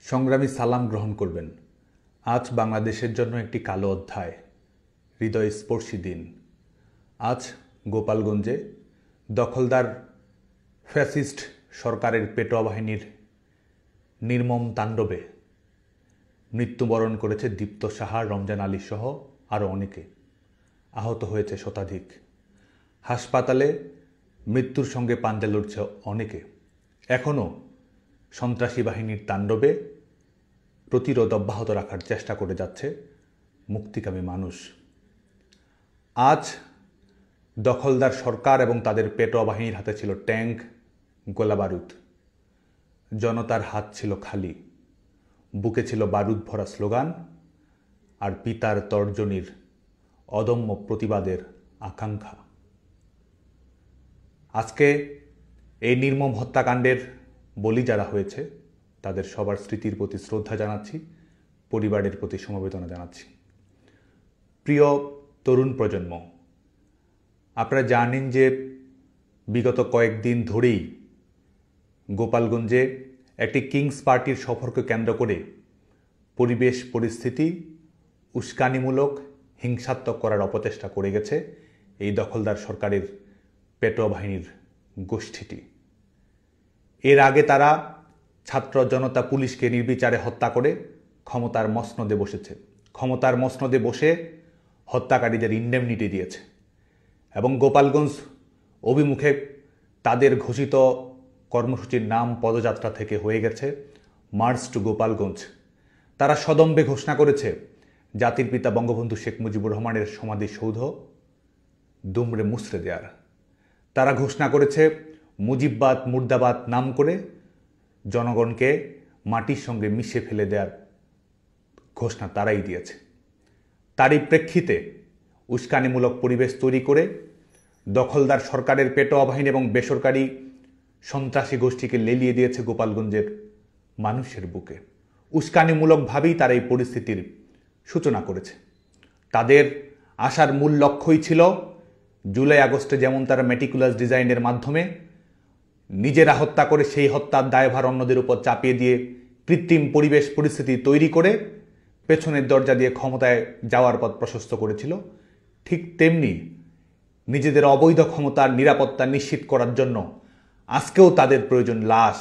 সংগ্রামী সালাম গ্রহণ করবেন। আজ বাংলাদেশের জন্য একটি কালো অধ্যায়, হৃদয়স্পর্শী দিন। আজ গোপালগঞ্জে দখলদার ফ্যাসিস্ট সরকারের পেটোয়া বাহিনীর নির্মম তাণ্ডবে মৃত্যুবরণ করেছে দীপ্ত সাহা, রমজান আলী সহ আরও অনেকে। আহত হয়েছে শতাধিক। হাসপাতালে মৃত্যুর সঙ্গে পাঞ্জা লড়ছে অনেকে। এখনও সন্ত্রাসী বাহিনীর তাণ্ডবে প্রতিরোধ অব্যাহত রাখার চেষ্টা করে যাচ্ছে মুক্তিকামী মানুষ। আজ দখলদার সরকার এবং তাদের পেটোয়া বাহিনীর হাতে ছিল ট্যাঙ্ক, গোলাবারুদ। জনতার হাত ছিল খালি, বুকে ছিল বারুদ ভরা স্লোগান আর পিতার তর্জনীর অদম্য প্রতিবাদের আকাঙ্ক্ষা। আজকে এই নির্মম হত্যাকাণ্ডের বলি যারা হয়েছে তাদের সবার স্মৃতির প্রতি শ্রদ্ধা জানাচ্ছি, পরিবারের প্রতি সমবেদনা জানাচ্ছি। প্রিয় তরুণ প্রজন্ম, আপনারা জানেন যে বিগত কয়েকদিন ধরেই গোপালগঞ্জে একটি কিংস পার্টির সফরকে কেন্দ্র করে পরিবেশ পরিস্থিতি উস্কানিমূলক, হিংসাত্মক করার অপচেষ্টা করে গেছে এই দখলদার সরকারের পেটোয়া বাহিনীর গোষ্ঠীটি। এর আগে তারা ছাত্র জনতা পুলিশকে নির্বিচারে হত্যা করে ক্ষমতার মসনদে বসেছে। ক্ষমতার মসনদে বসে হত্যাকারীদের ইন্ডেমনিটি দিয়েছে এবং গোপালগঞ্জ অভিমুখে তাদের ঘোষিত কর্মসূচির নাম পদযাত্রা থেকে হয়ে গেছে মার্চ টু গোপালগঞ্জ। তারা সদম্ভে ঘোষণা করেছে জাতির পিতা বঙ্গবন্ধু শেখ মুজিবুর রহমানের সমাধিসৌধ দুমড়ে মুচড়ে দেওয়ার। তারা ঘোষণা করেছে মুজিববাদ মুর্দাবাদ নাম করে জনগণকে মাটির সঙ্গে মিশে ফেলে দেওয়ার ঘোষণা তারাই দিয়েছে। তারই প্রেক্ষিতে উস্কানিমূলক পরিবেশ তৈরি করে দখলদার সরকারের পেটোয়া বাহিনী এবং বেসরকারি সন্ত্রাসী গোষ্ঠীকে লেলিয়ে দিয়েছে গোপালগঞ্জের মানুষের বুকে। উস্কানিমূলকভাবেই তারা এই পরিস্থিতির সূচনা করেছে। তাদের আসার মূল লক্ষ্যই ছিল জুলাই আগস্টে যেমন তারা মেটিকুলাস ডিজাইনের মাধ্যমে নিজেরা হত্যা করে সেই হত্যার দায়ভার অন্যদের উপর চাপিয়ে দিয়ে কৃত্রিম পরিবেশ পরিস্থিতি তৈরি করে পেছনের দরজা দিয়ে ক্ষমতায় যাওয়ার পথ প্রশস্ত করেছিল, ঠিক তেমনি নিজেদের অবৈধ ক্ষমতার নিরাপত্তা নিশ্চিত করার জন্য আজকেও তাদের প্রয়োজন লাশ,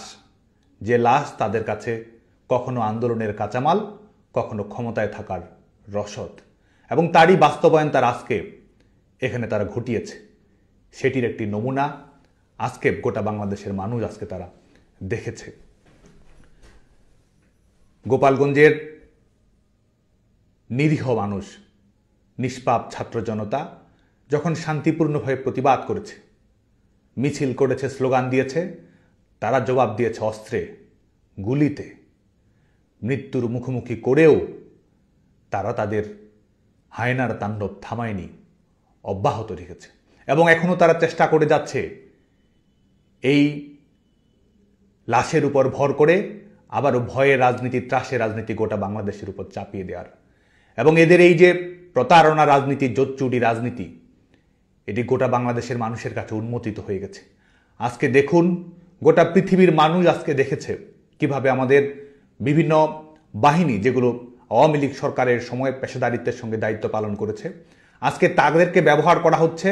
যে লাশ তাদের কাছে কখনো আন্দোলনের কাঁচামাল, কখনো ক্ষমতায় থাকার রসদ, এবং তারই বাস্তবায়ন তার আজকে এখানে তারা ঘটিয়েছে। সেটির একটি নমুনা আজকে গোটা বাংলাদেশের মানুষ আজকে তারা দেখেছে। গোপালগঞ্জের নিরীহ মানুষ, নিষ্পাপ ছাত্র জনতা যখন শান্তিপূর্ণভাবে প্রতিবাদ করেছে, মিছিল করেছে, স্লোগান দিয়েছে, তারা জবাব দিয়েছে অস্ত্রে, গুলিতে। মৃত্যুর মুখোমুখি করেও তারা তাদের হায়নার তাণ্ডব থামায়নি, অব্যাহত রেখেছে এবং এখনও তারা চেষ্টা করে যাচ্ছে এই লাশের উপর ভর করে আবারও ভয়ের রাজনীতি, ত্রাসের রাজনীতি গোটা বাংলাদেশের উপর চাপিয়ে দেওয়ার। এবং এদের এই যে প্রতারণা রাজনীতি, জোচ্চুরি রাজনীতি, এটি গোটা বাংলাদেশের মানুষের কাছে উন্মোচিত হয়ে গেছে। আজকে দেখুন, গোটা পৃথিবীর মানুষ আজকে দেখেছে কিভাবে আমাদের বিভিন্ন বাহিনী, যেগুলো আওয়ামী লীগ সরকারের সময় পেশাদারিত্বের সঙ্গে দায়িত্ব পালন করেছে, আজকে তাদেরকে ব্যবহার করা হচ্ছে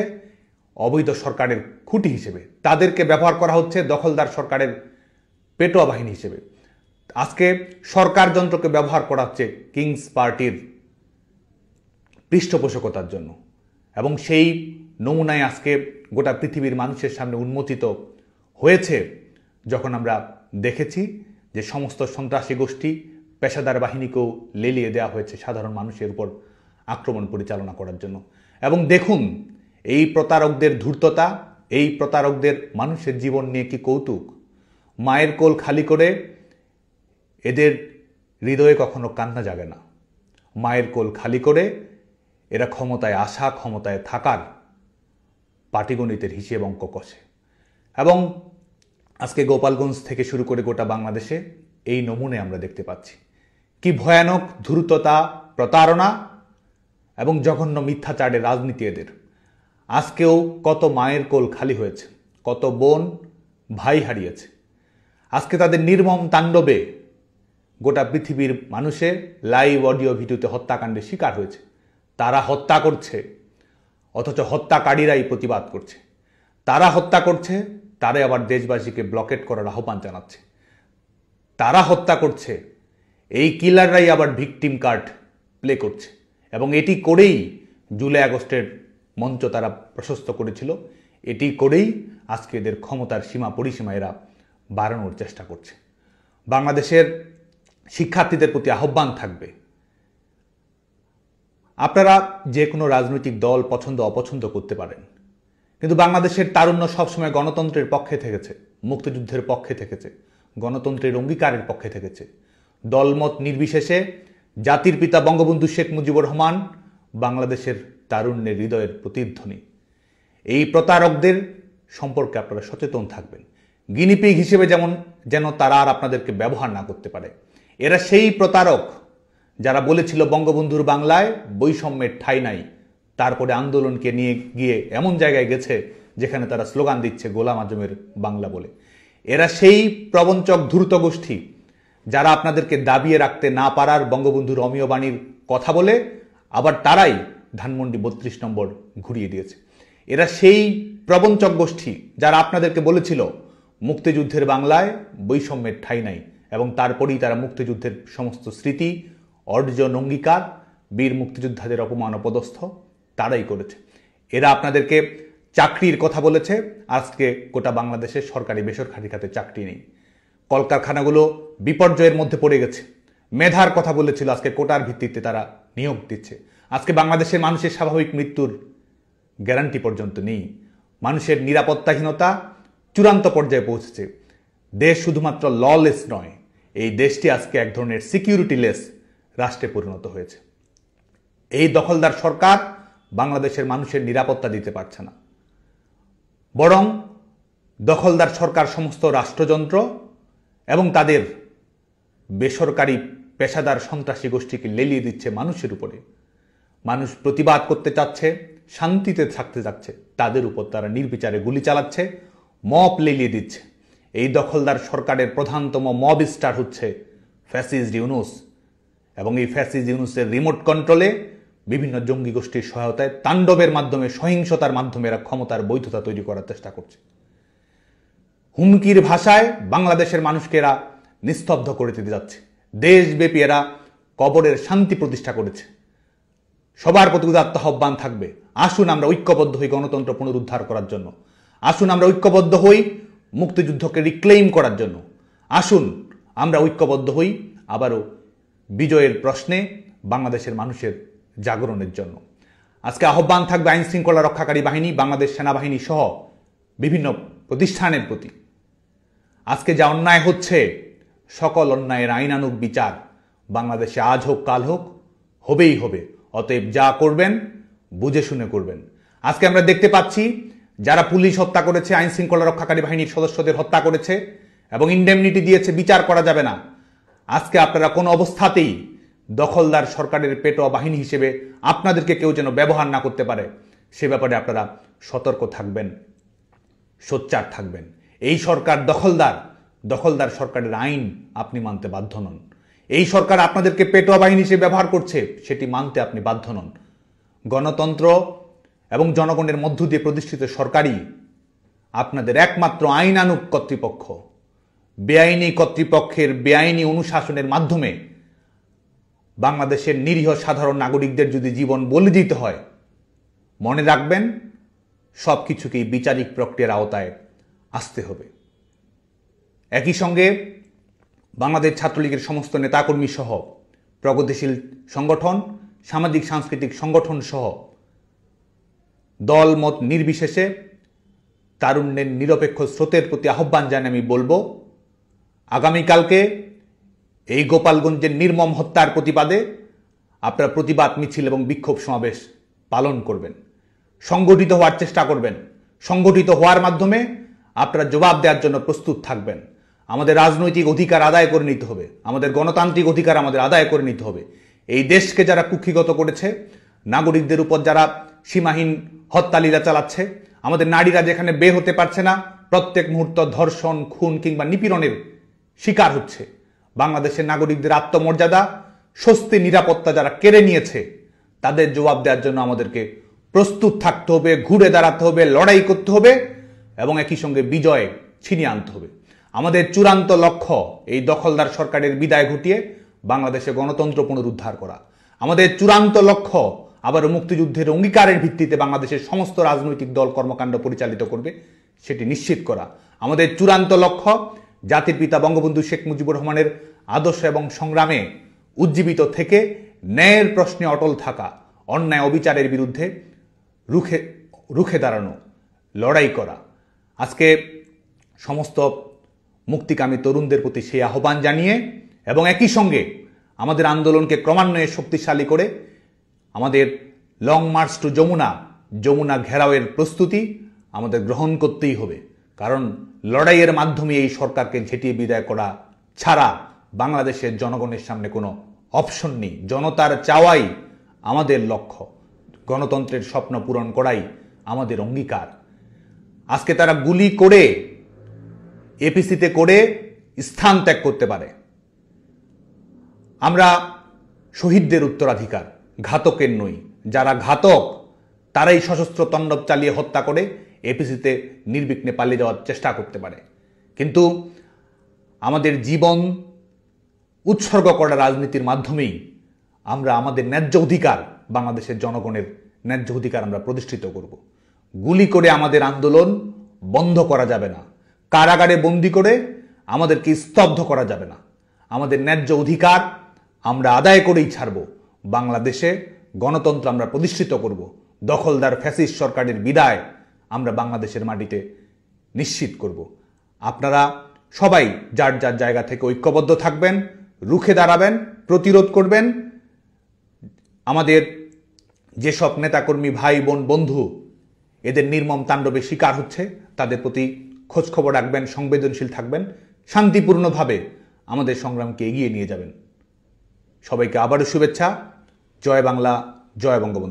অবৈধ সরকারের খুঁটি হিসেবে, তাদেরকে ব্যবহার করা হচ্ছে দখলদার সরকারের পেটোয়া বাহিনী হিসেবে। আজকে সরকার যন্ত্রকে ব্যবহার করা হচ্ছে কিংস পার্টির পৃষ্ঠপোষকতার জন্য, এবং সেই নমুনায় আজকে গোটা পৃথিবীর মানুষের সামনে উন্মোচিত হয়েছে যখন আমরা দেখেছি যে সমস্ত সন্ত্রাসী গোষ্ঠী, পেশাদার বাহিনীকেও লেলিয়ে দেওয়া হয়েছে সাধারণ মানুষের উপর আক্রমণ পরিচালনা করার জন্য। এবং দেখুন এই প্রতারকদের ধূর্ততা, এই প্রতারকদের মানুষের জীবন নিয়ে কি কৌতুক। মায়ের কোল খালি করে এদের হৃদয়ে কখনো কান্না জাগে না। মায়ের কোল খালি করে এরা ক্ষমতায় আসা, ক্ষমতায় থাকার পাটিগণিতের হিসেব অঙ্ক কষে। এবং আজকে গোপালগঞ্জ থেকে শুরু করে গোটা বাংলাদেশে এই নমুনে আমরা দেখতে পাচ্ছি কি ভয়ানক ধূর্ততা, প্রতারণা এবং জঘন্য মিথ্যাচারের রাজনীতি এদের। আজকেও কত মায়ের কোল খালি হয়েছে, কত বোন ভাই হারিয়েছে। আজকে তাদের নির্মম তাণ্ডবে গোটা পৃথিবীর মানুষের লাইভ অডিও ভিডিওতে হত্যাকাণ্ডের শিকার হয়েছে। তারা হত্যা করছে, অথচ হত্যাকারীরাই প্রতিবাদ করছে। তারা হত্যা করছে, তারাই আবার দেশবাসীকে ব্লকেট করার আহ্বান জানাচ্ছে। তারা হত্যা করছে, এই কিলাররাই আবার ভিকটিম কার্ড প্লে করছে। এবং এটি করেই জুলাই আগস্টের মঞ্চ তারা প্রশস্ত করেছিল। এটি করেই আজকে এদের ক্ষমতার সীমা পরিসীমা এরা বাড়ানোর চেষ্টা করছে। বাংলাদেশের শিক্ষার্থীদের প্রতি আহ্বান থাকবে, আপনারা যে কোনো রাজনৈতিক দল পছন্দ অপছন্দ করতে পারেন, কিন্তু বাংলাদেশের তারুণ্য সবসময় গণতন্ত্রের পক্ষে থেকেছে, মুক্তিযুদ্ধের পক্ষে থেকেছে, গণতন্ত্রের অঙ্গীকারের পক্ষে থেকেছে। দলমত নির্বিশেষে জাতির পিতা বঙ্গবন্ধু শেখ মুজিবুর রহমান বাংলাদেশের তারুণ্যের হৃদয়ের প্রতিধ্বনি। এই প্রতারকদের সম্পর্কে আপনারা সচেতন থাকবেন, গিনিপিগ হিসেবে যেন তারা আর আপনাদেরকে ব্যবহার না করতে পারে। এরা সেই প্রতারক যারা বলেছিল বঙ্গবন্ধুর বাংলায় বৈষম্যের ঠাঁই নাই, তারপরে আন্দোলনকে নিয়ে গিয়ে এমন জায়গায় গেছে যেখানে তারা স্লোগান দিচ্ছে গোলাম আজমের বাংলা বলে। এরা সেই প্রবঞ্চক ধূর্ত গোষ্ঠী যারা আপনাদেরকে দাবিয়ে রাখতে না পারার বঙ্গবন্ধুর অমীয় বাণীর কথা বলে আবার তারাই ধানমন্ডি ৩২ নম্বর ঘুরিয়ে দিয়েছে। এরা সেই প্রবঞ্চক গোষ্ঠী যারা আপনাদেরকে বলেছিল মুক্তিযুদ্ধের বাংলায় বৈষম্যের ঠাঁই নাই, এবং তারপরেই তারা মুক্তিযুদ্ধের সমস্ত স্মৃতি, অর্জন, অঙ্গীকার, বীর মুক্তিযোদ্ধাদের অপমান অপদস্থ তারাই করেছে। এরা আপনাদেরকে চাকরির কথা বলেছে, আজকে গোটা বাংলাদেশের সরকারি বেসরকারি খাতে চাকরি নেই। কলকারখানাগুলো বিপর্যয়ের মধ্যে পড়ে গেছে। মেধার কথা বলেছিল, আজকে কোটার ভিত্তিতে তারা নিয়োগ দিচ্ছে। আজকে বাংলাদেশের মানুষের স্বাভাবিক মৃত্যুর গ্যারান্টি পর্যন্ত নেই। মানুষের নিরাপত্তাহীনতা চূড়ান্ত পর্যায়ে পৌঁছেছে। দেশ শুধুমাত্র ললেস নয়, এই দেশটি আজকে এক ধরনের সিকিউরিটিলেস রাষ্ট্রে পরিণত হয়েছে। এই দখলদার সরকার বাংলাদেশের মানুষের নিরাপত্তা দিতে পারছে না, বরং দখলদার সরকার সমস্ত রাষ্ট্রযন্ত্র এবং তাদের বেসরকারি পেশাদার সন্ত্রাসী গোষ্ঠীকে লেলিয়ে দিচ্ছে মানুষের উপরে। মানুষ প্রতিবাদ করতে চাচ্ছে, শান্তিতে থাকতে চাচ্ছে, তাদের উপর তারা নির্বিচারে গুলি চালাচ্ছে, মব লেলিয়ে দিচ্ছে। এই দখলদার সরকারের প্রধানতম মব স্টার হচ্ছে ফ্যাসিস্ট ইউনূস, এবং এই ফ্যাসিস্ট ইউনূসের রিমোট কন্ট্রোলে বিভিন্ন জঙ্গি গোষ্ঠীর সহায়তায় তাণ্ডবের মাধ্যমে, সহিংসতার মাধ্যমে এরা ক্ষমতার বৈধতা তৈরি করার চেষ্টা করছে। হুমকির ভাষায় বাংলাদেশের মানুষকে এরা নিস্তব্ধ করে দিতে যাচ্ছে। দেশব্যাপী এরা কবরের শান্তি প্রতিষ্ঠা করেছে। সবার প্রতি উদাত্ত আহ্বান থাকবে, আসুন আমরা ঐক্যবদ্ধ হই গণতন্ত্র পুনরুদ্ধার করার জন্য। আসুন আমরা ঐক্যবদ্ধ হই মুক্তিযুদ্ধকে রিক্লেইম করার জন্য। আসুন আমরা ঐক্যবদ্ধ হই আবারও বিজয়ের প্রশ্নে বাংলাদেশের মানুষের জাগরণের জন্য। আজকে আহ্বান থাকবে আইন শৃঙ্খলা রক্ষাকারী বাহিনী, বাংলাদেশ সেনাবাহিনী সহ বিভিন্ন প্রতিষ্ঠানের প্রতি। আজকে যা অন্যায় হচ্ছে, সকল অন্যায়ের আইনানুগ বিচার বাংলাদেশে আজ হোক কাল হোক হবেই হবে। অতএব যা করবেন বুঝে শুনে করবেন। আজকে আমরা দেখতে পাচ্ছি যারা পুলিশ হত্যা করেছে, আইন শৃঙ্খলা রক্ষাকারী বাহিনীর সদস্যদের হত্যা করেছে এবং ইন্ডেমনিটি দিয়েছে, বিচার করা যাবে না। আজকে আপনারা কোনো অবস্থাতেই দখলদার সরকারের পেটোয়া বাহিনী হিসেবে আপনাদেরকে কেউ যেন ব্যবহার না করতে পারে, সে ব্যাপারে আপনারা সতর্ক থাকবেন, সোচ্চার থাকবেন। এই সরকার দখলদার সরকারের আইন আপনি মানতে বাধ্য নন। এই সরকার আপনাদেরকে পেটোয়া বাহিনী হিসেবে ব্যবহার করছে, সেটি মানতে আপনি বাধ্য নন। গণতন্ত্র এবং জনগণের মধ্য দিয়ে প্রতিষ্ঠিত সরকারই আপনাদের একমাত্র আইনানুগ কর্তৃপক্ষ। বেআইনি কর্তৃপক্ষের বেআইনি অনুশাসনের মাধ্যমে বাংলাদেশের নিরীহ সাধারণ নাগরিকদের যদি জীবন বলি দিতে হয়, মনে রাখবেন সব কিছুকেই বিচারিক প্রক্রিয়ার আওতায় আসতে হবে। একই সঙ্গে বাংলাদেশ ছাত্রলীগের সমস্ত নেতাকর্মী সহ প্রগতিশীল সংগঠন, সামাজিক সাংস্কৃতিক সংগঠন সহ দলমত নির্বিশেষে তারুণ্যের নিরপেক্ষ স্রোতের প্রতি আহ্বান জানিয়ে আমি বলবো, আগামীকালকে এই গোপালগঞ্জের নির্মম হত্যার প্রতিবাদে আপনারা প্রতিবাদ মিছিল এবং বিক্ষোভ সমাবেশ পালন করবেন, সংগঠিত হওয়ার চেষ্টা করবেন। সংগঠিত হওয়ার মাধ্যমে আপনারা জবাব দেওয়ার জন্য প্রস্তুত থাকবেন। আমাদের রাজনৈতিক অধিকার আদায় করে নিতে হবে, আমাদের গণতান্ত্রিক অধিকার আমাদের আদায় করে নিতে হবে। এই দেশকে যারা কুক্ষিগত করেছে, নাগরিকদের উপর যারা সীমাহীন হত্যালীলা চালাচ্ছে, আমাদের নারীরা যেখানে বের হতে পারছে না, প্রত্যেক মুহূর্ত ধর্ষণ, খুন কিংবা নিপীড়নের শিকার হচ্ছে, বাংলাদেশের নাগরিকদের আত্মমর্যাদা, স্বস্তি, নিরাপত্তা যারা কেড়ে নিয়েছে তাদের জবাব দেওয়ার জন্য আমাদেরকে প্রস্তুত থাকতে হবে, ঘুরে দাঁড়াতে হবে, লড়াই করতে হবে এবং একই সঙ্গে বিজয় ছিনিয়ে আনতে হবে। আমাদের চূড়ান্ত লক্ষ্য এই দখলদার সরকারের বিদায় ঘটিয়ে বাংলাদেশে গণতন্ত্র পুনরুদ্ধার করা। আমাদের চূড়ান্ত লক্ষ্য আবার মুক্তিযুদ্ধের অঙ্গীকারের ভিত্তিতে বাংলাদেশের সমস্ত রাজনৈতিক দল কর্মকাণ্ড পরিচালিত করবে সেটি নিশ্চিত করা। আমাদের চূড়ান্ত লক্ষ্য জাতির পিতা বঙ্গবন্ধু শেখ মুজিবুর রহমানের আদর্শ এবং সংগ্রামে উজ্জীবিত থেকে ন্যায়ের প্রশ্নে অটল থাকা, অন্যায় অবিচারের বিরুদ্ধে রুখে দাঁড়ানো, লড়াই করা। আজকে সমস্ত মুক্তিকামী তরুণদের প্রতি সেই আহ্বান জানিয়ে এবং একই সঙ্গে আমাদের আন্দোলনকে ক্রমান্বয়ে শক্তিশালী করে আমাদের লং মার্চ টু যমুনা ঘেরাওয়ের প্রস্তুতি আমাদের গ্রহণ করতেই হবে। কারণ লড়াইয়ের মাধ্যমে এই সরকারকে ঝেঁটিয়ে বিদায় করা ছাড়া বাংলাদেশের জনগণের সামনে কোনো অপশন নেই। জনতার চাওয়াই আমাদের লক্ষ্য, গণতন্ত্রের স্বপ্ন পূরণ করাই আমাদের অঙ্গীকার। আজকে তারা গুলি করে এপিসিতে করে স্থান ত্যাগ করতে পারে। আমরা শহীদদের উত্তরাধিকার, ঘাতকের নই। যারা ঘাতক তারাই সশস্ত্র তাণ্ডব চালিয়ে হত্যা করে এপিসিতে নির্বিঘ্নে পালিয়ে যাওয়ার চেষ্টা করতে পারে। কিন্তু আমাদের জীবন উৎসর্গ করা রাজনীতির মাধ্যমেই আমরা আমাদের ন্যায্য অধিকার, বাংলাদেশের জনগণের ন্যায্য অধিকার আমরা প্রতিষ্ঠিত করব। গুলি করে আমাদের আন্দোলন বন্ধ করা যাবে না, কারাগারে বন্দি করে আমাদেরকে স্তব্ধ করা যাবে না। আমাদের ন্যায্য অধিকার আমরা আদায় করেই ছাড়ব। বাংলাদেশে গণতন্ত্র আমরা প্রতিষ্ঠিত করব। দখলদার ফ্যাসিস্ট সরকারের বিদায় আমরা বাংলাদেশের মাটিতে নিশ্চিত করব। আপনারা সবাই যার যার জায়গা থেকে ঐক্যবদ্ধ থাকবেন, রুখে দাঁড়াবেন, প্রতিরোধ করবেন। আমাদের যেসব নেতাকর্মী, ভাই বোন, বন্ধু এদের নির্মম তাণ্ডবে শিকার হচ্ছে তাদের প্রতি খোঁজখবর রাখবেন, সংবেদনশীল থাকবেন, শান্তিপূর্ণভাবে আমাদের সংগ্রামকে এগিয়ে নিয়ে যাবেন। সবাইকে আবারও শুভেচ্ছা। জয় বাংলা, জয় বঙ্গবন্ধু।